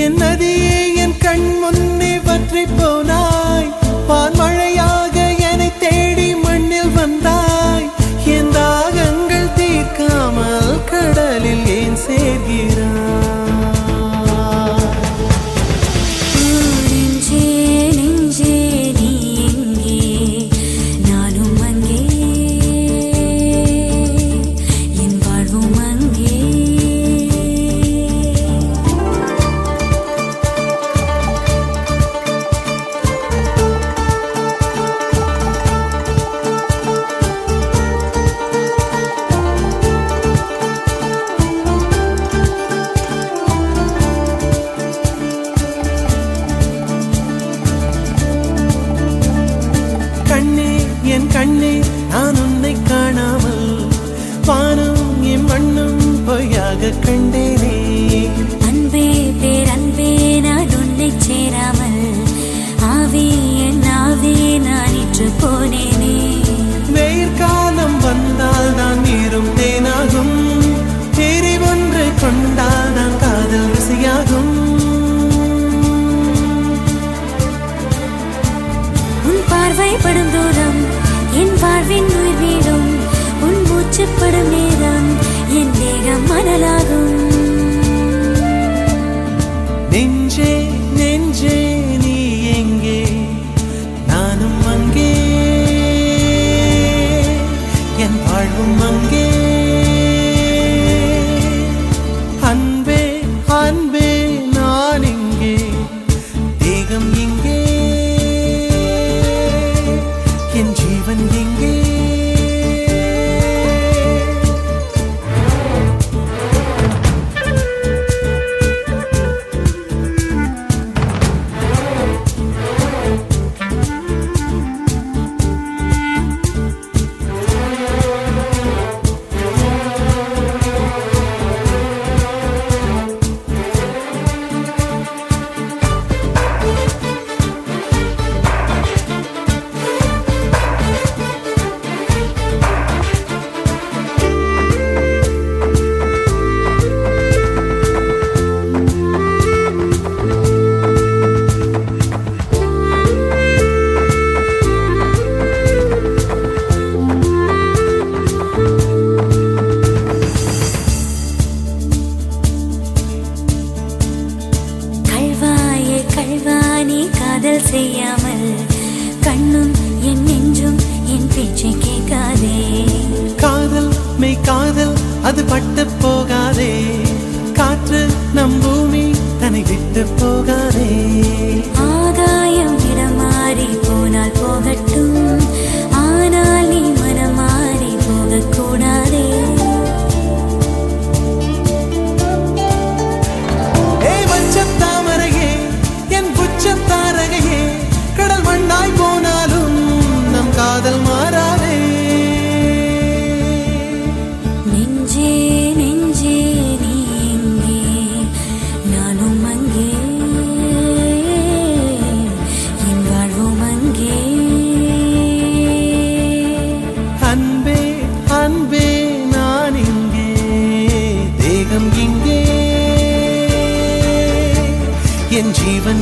என் நதியே என் கண் முன்னே வற்றி போனாய் பான்மழையாக என்னை தேடி மண்ணில் வந்தாய் என் தாகங்கள் தீர்க்காமல் கடலில் ஏன் சேர்கிறாய் என் கண்ணே நான் உன்னை காணாமல் வானம் என் மண்ணும் பொய்யாக கண்டேனே அன்பே பேரன்பே நான் உன்னை சேராமல் ஆவே என் ஆவே நான் இன்று போனேனே வெயிற்காலம் வந்தால் தான் நீரும் தேனாகும் தேறி ஒன்று கொண்டால் தான் காதல் ருசியாகும் உன் பார்வைப்படும் தூரம் என் வாழ்வின் உயிர் வீடும் உன் மூச்சுப்படும் நேரம் என் தேகம் மணலாகும் நெஞ்சே நெஞ்சே நீ எங்கே நானும் அங்கே என் வாழ்வும் அங்கே அன்பே அன்பே நான் இங்கே தேகம் எங்கே என் ஜீவன் எங்கே காதல் செய்யாமல் கண்ணும் என் நெஞ்சும் என் பேச்சை கேட்காதே காதல் மெய் காதல் அது பட்டு போகாதே காற்று நம் பூமி தன்னை விட்டு போகாதே ஆகாயம் இடம் மாறி போனால் போகட்டும் ஆனால் நீ மனம் மாறி போகக்கூடாதே தாமரையே என் புச்சத்தாரகையே கடல் மண்ணாய் போனாலும் நம் காதல் மாறாதே நெஞ்சே நெஞ்சே நீ எங்கே நானும் அங்கே என் வாழ்வும் அங்கே அன்பே அன்பே நான் இங்கே தேகம் இங்கே என் ஜீவன்